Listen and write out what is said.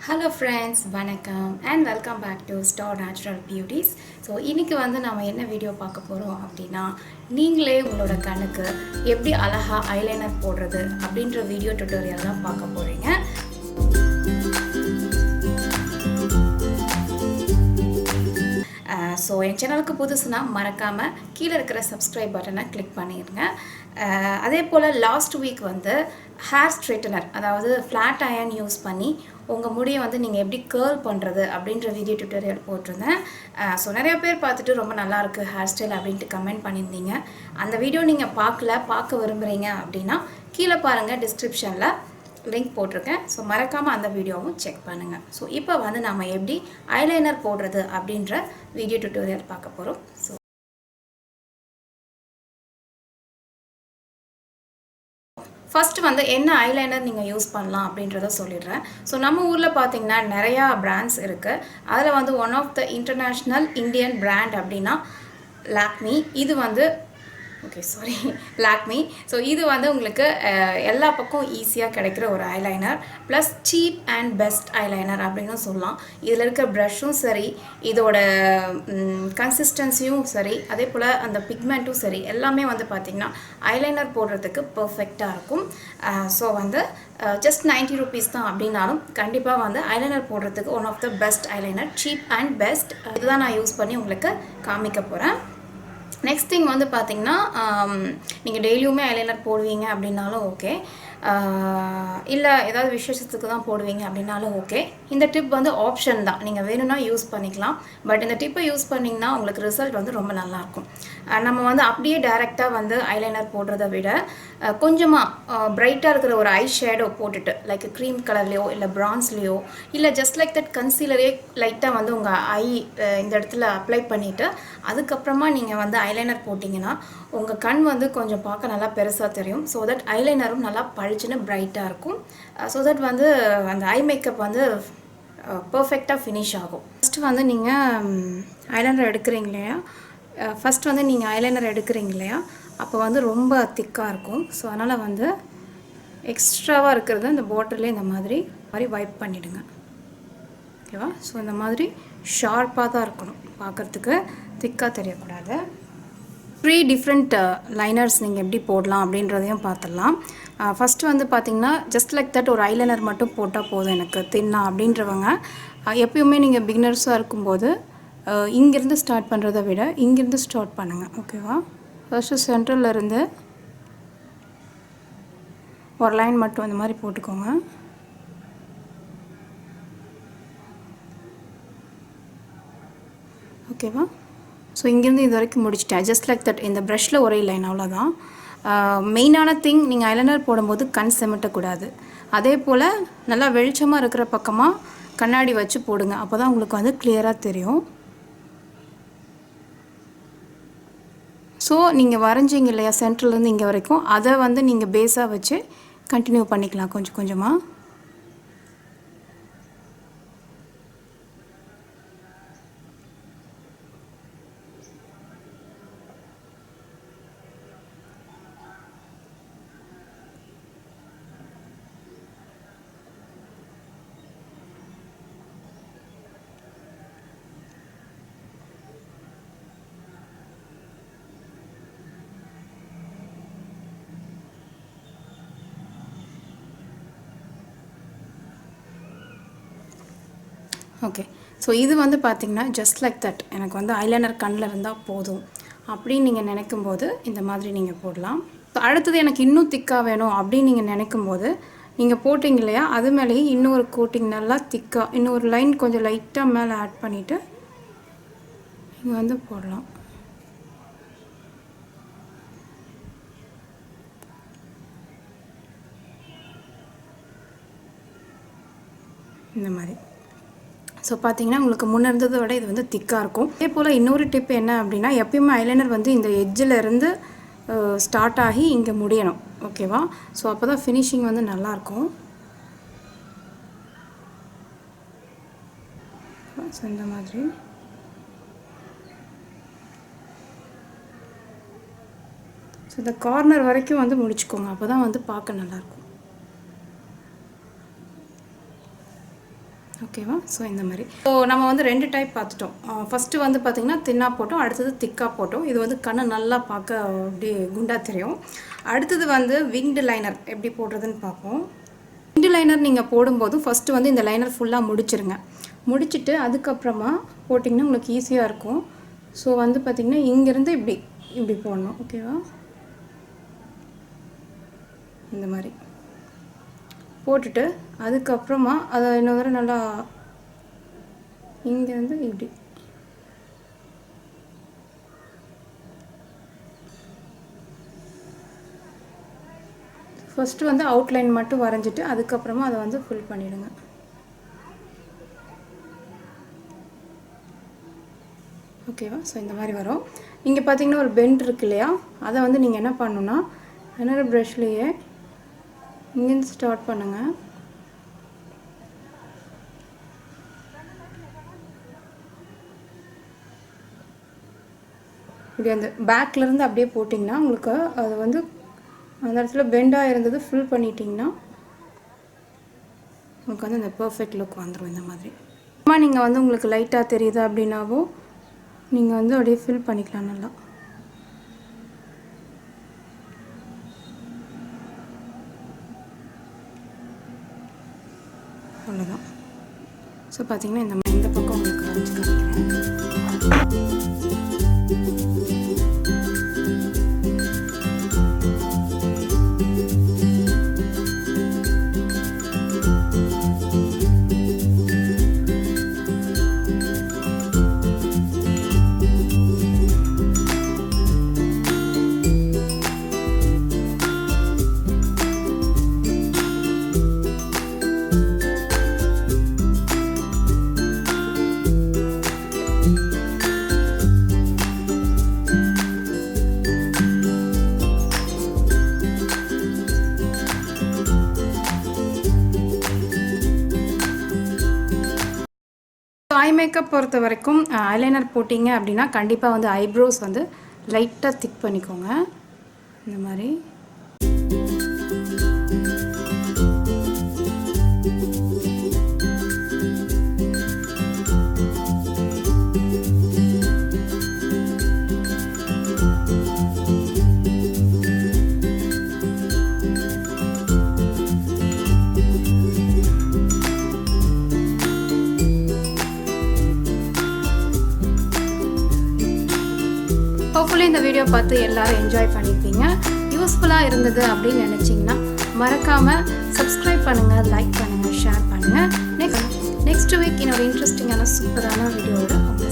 Hello friends, vanakkam and welcome back to Star Natural Beauties. So இன்னைக்கு வந்து நாம என்ன வீடியோ பார்க்க போறோம் அப்படினா நீங்களே உங்களோட கண்ணுக்கு எப்படி அழகா ஐலைனர் போடுறது அப்படிங்கற வீடியோ டியூட்டோரியல் தான் பார்க்க போறீங்க. ஸோ என் சேனலுக்கு புதுசுனா மறக்காமல் கீழே இருக்கிற சப்ஸ்கிரைப் பட்டனை கிளிக் பண்ணிடுங்க. அதே போல் லாஸ்ட் வீக் வந்து ஹேர் ஸ்ட்ரெயிட்டனர், அதாவது ஃப்ளாட் அயர்ன் யூஸ் பண்ணி உங்கள் முடியை வந்து நீங்கள் எப்படி கேர்ள் பண்ணுறது அப்படின்ற வீடியோ டியூட்டோரியல் போட்டிருந்தேன். ஸோ நிறைய பேர் பார்த்துட்டு ரொம்ப நல்லாயிருக்கு ஹேர் ஸ்டைல் அப்படின்ட்டு கமெண்ட் பண்ணியிருந்தீங்க. அந்த வீடியோ நீங்கள் பார்க்க விரும்புகிறீங்க அப்படின்னா கீழே பாருங்கள், டிஸ்கிரிப்ஷனில் லிங்க் போட்டிருக்கேன். ஸோ மறக்காமல் அந்த வீடியோவும் செக் பண்ணுங்கள். ஸோ இப்போ வந்து நம்ம எப்படி ஐலைனர் போடுறது அப்படின்ற வீடியோ டியூட்டோரியல் பார்க்க போகிறோம். ஸோ ஃபஸ்ட்டு வந்து என்ன ஐலைனர் நீங்கள் யூஸ் பண்ணலாம் அப்படின்றத சொல்லிடுறேன். ஸோ நம்ம ஊரில் பார்த்தீங்கன்னா நிறையா பிராண்ட்ஸ் இருக்குது. அதில் வந்து one of the international Indian brand அப்படின்னா லாக்மி. இது வந்து லாக்மி. ஸோ இது வந்து உங்களுக்கு எல்லா பக்கம் ஈஸியாக கிடைக்கிற ஒரு eyeliner, plus cheap and best eyeliner அப்படின்னு சொல்லலாம். இதில் இருக்கிற ப்ரஷ்ஷும் சரி, இதோட கன்சிஸ்டன்சியும் சரி, அதே போல் அந்த பிக்மெண்ட்டும் சரி, எல்லாமே வந்து பார்த்திங்கன்னா ஐலைனர் போடுறதுக்கு பர்ஃபெக்டாக இருக்கும். ஸோ வந்து ஜஸ்ட் 90 rupees தான் அப்படின்னாலும் கண்டிப்பாக வந்து ஐலைனர் போடுறதுக்கு one of the best eyeliner, cheap and best. இதுதான் நான் யூஸ் பண்ணி உங்களுக்கு காமிக்க போகிறேன். நெக்ஸ்ட் திங் வந்து பார்த்திங்கன்னா, நீங்கள் டெய்லியுமே ஐலைனர் போடுவீங்க அப்படின்னாலும் ஓகே, இல்லை ஏதாவது விசேஷத்துக்கு தான் போடுவீங்க அப்படின்னாலும் ஓகே. இந்த டிப் வந்து ஆப்ஷன் தான், நீங்கள் வேணும்னா யூஸ் பண்ணிக்கலாம். பட் இந்த டிப்பை யூஸ் பண்ணிங்கன்னா உங்களுக்கு ரிசல்ட் வந்து ரொம்ப நல்லாயிருக்கும். நம்ம வந்து அப்படியே டைரெக்டாக வந்து ஐலைனர் போடுறத விட கொஞ்சமாக பிரைட்டாக இருக்கிற ஒரு ஐ ஷேடோ போட்டுட்டு, லைக் க்ரீம் கலர்லேயோ இல்லை ப்ரான்ஸ்லேயோ இல்லை ஜஸ்ட் லைக் தட் கன்சீலரே லைட்டாக வந்து உங்கள் ஐ இந்த இடத்துல அப்ளை பண்ணிவிட்டு அதுக்கப்புறமா நீங்கள் வந்து ஐலைனர் போட்டிங்கன்னா உங்கள் கண் வந்து கொஞ்சம் பார்க்க நல்லா பெருசாக தெரியும். ஸோ தட் ஐலைனரும் நல்லா பளிச்சுன்னு பிரைட்டாக இருக்கும். ஸோ தட் வந்து அந்த ஐ மேக்கப் வந்து பர்ஃபெக்டாக ஃபினிஷ் ஆகும். ஃபஸ்ட்டு வந்து நீங்கள் ஐலைனர் எடுக்கிறீங்க இல்லையா, அப்போ வந்து ரொம்ப திக்காக இருக்கும். ஸோ அதனால் வந்து எக்ஸ்ட்ராவாக இருக்கிறது இந்த பாட்டிலே இந்த மாதிரி வைப் பண்ணிவிடுங்க. ஓகேவா? ஸோ இந்த மாதிரி ஷார்ப்பாக தான் இருக்கணும், பார்க்குறதுக்கு திக்காக தெரியக்கூடாது. 3 டிஃப்ரெண்ட் லைனர்ஸ் நீங்கள் எப்படி போடலாம் அப்படின்றதையும் பார்த்துடலாம். ஃபஸ்ட்டு வந்து பார்த்திங்கன்னா ஜஸ்ட் லைக் தட் ஒரு ஐலைனர் மட்டும் போட்டால் போதும் எனக்கு தின்னா அப்படின்றவங்க, எப்பயுமே நீங்கள் பிகினர்ஸாக இருக்கும்போது இங்கேருந்து ஸ்டார்ட் பண்ணுறதை விட இங்கேருந்து ஸ்டார்ட் பண்ணுங்கள். ஓகேவா? ஃபஸ்ட்டு சென்ட்ரலில் இருந்து ஒரு லைன் மட்டும் இந்த மாதிரி போட்டுக்கோங்க. ஓகேவா? ஸோ இங்கேருந்து இது வரைக்கும் முடிச்சிட்டேன். ஜஸ்ட் லைக் தட் இந்த ப்ரஷில் ஒரே லைன், அவ்வளோதான். மெயினான திங், நீங்கள் ஐலைனர் போடும்போது கண் செமிட்டக்கூடாது. அதே போல் நல்லா வெளிச்சமாக இருக்கிற பக்கமாக கண்ணாடி வச்சு போடுங்க, அப்போ தான் உங்களுக்கு வந்து கிளியராக தெரியும். ஸோ நீங்கள் வரைஞ்சிங்க இல்லையா சென்ட்ரலேருந்து இங்கே வரைக்கும், அதை வந்து நீங்கள் பேஸாக வச்சு கண்டினியூ பண்ணிக்கலாம் கொஞ்சம் கொஞ்சமாக. ஓகே. ஸோ இது வந்து பார்த்திங்கன்னா ஜஸ்ட் லைக் தட் எனக்கு வந்து ஐலைனர் கண்ணில் இருந்தால் போதும் அப்படின்னு நீங்கள் நினைக்கும்போது இந்த மாதிரி நீங்கள் போடலாம். ஸோ அடுத்தது எனக்கு இன்னும் திக்காக வேணும் அப்படின்னு நீங்கள் நினைக்கும்போது நீங்கள் போட்டிங்க இல்லையா, அது மேலேயே இன்னொரு கோட்டிங் நல்லா திக்காக இன்னொரு லைன் கொஞ்சம் லைட்டாக மேலே ஆட் பண்ணிவிட்டு நீங்கள் வந்து போடலாம். இந்த மாதிரி. ஸோ பார்த்தீங்கன்னா உங்களுக்கு முன்னே இருந்ததை விட இது வந்து திக்காக இருக்கும். அதே போல் இன்னொரு டிப் என்ன அப்படின்னா, எப்பயுமே ஐலைனர் வந்து இந்த எட்ஜில் இருந்து ஸ்டார்ட் ஆகி இங்கே முடியணும். ஓகேவா? ஸோ அப்போ தான் ஃபினிஷிங் வந்து நல்லாயிருக்கும். ஸோ இந்த மாதிரி ஸோ இந்த கார்னர் வரைக்கும் வந்து முடிச்சுக்கோங்க, அப்போ தான் வந்து பார்க்க நல்லாயிருக்கும். ஓகேவா. ஸோ இந்த மாதிரி ஸோ நம்ம வந்து 2 டைப் பார்த்துட்டோம். ஃபஸ்ட்டு வந்து பார்த்திங்கன்னா தின்னாக போட்டோம், அடுத்தது திக்காக போட்டோம். இது வந்து கண்ணை நல்லா பார்க்க அப்படியே குண்டாக தெரியும். அடுத்தது வந்து விங்டு லைனர் எப்படி போடுறதுன்னு பார்ப்போம். விங்டு லைனர் நீங்கள் போடும்போது ஃபஸ்ட்டு வந்து இந்த லைனர் ஃபுல்லாக முடிச்சிருங்க. முடிச்சுட்டு அதுக்கப்புறமா போட்டிங்கன்னா உங்களுக்கு ஈஸியாக இருக்கும். ஸோ வந்து பார்த்திங்கன்னா இங்கேருந்து இப்படி போடணும். ஓகேவா. இந்த மாதிரி போட்டுட்டு அதுக்கப்புறமா அதை இன்னொரு நல்லா இங்கேருந்து இப்படி ஃபஸ்ட்டு வந்து அவுட்லைன் மட்டும் வரைஞ்சிட்டு அதுக்கப்புறமா அதை வந்து ஃபில் பண்ணிவிடுங்க. ஓகேவா. ஸோ இந்த மாதிரி வரும். இங்கே பார்த்தீங்கன்னா ஒரு பெண்ட் இருக்கு இல்லையா, அதை வந்து நீங்கள் என்ன பண்ணணுன்னா இன்னொரு ப்ரஷ்லேயே இங்கேருந்து ஸ்டார்ட் பண்ணுங்கள். இப்படி அந்த பேக்லேருந்து அப்படியே போட்டிங்கன்னா உங்களுக்கு அது வந்து அந்த இடத்துல பெண்டாக இருந்தது ஃபில் பண்ணிட்டிங்கன்னா உங்களுக்கு வந்து அந்த பர்ஃபெக்ட் லுக் வந்துடும். இந்த மாதிரி நீங்கள் வந்து உங்களுக்கு லைட்டாக தெரியுது அப்படின்னாவோ நீங்கள் வந்து அப்படியே ஃபில் பண்ணிக்கலாம் நல்லா. அவ்வளோதான். ஸோ பார்த்தீங்கன்னா இந்த பக்கம் உங்களுக்கு வரைஞ்சி காமிக்கிறேன். ஐ மேக்கப் பொறுத்த வரைக்கும் ஐலைனர் போட்டிங்க அப்படின்னா கண்டிப்பாக வந்து ஐப்ரோஸ் வந்து லைட்டாக திக் பண்ணிக்கோங்க. இந்த மாதிரி ஹோப்ஃபுல்லி இந்த வீடியோ பார்த்து எல்லோரும் என்ஜாய் பண்ணியிருப்பீங்க. யூஸ்ஃபுல்லாக இருந்தது அப்படின்னு நினச்சிங்கன்னா மறக்காமல் சப்ஸ்கிரைப் பண்ணுங்கள், லைக் பண்ணுங்கள், ஷேர் பண்ணுங்கள். நெக்ஸ்ட் வீக் இன்னொரு இன்ட்ரெஸ்டிங்கான சூப்பரான வீடியோவோட உங்களை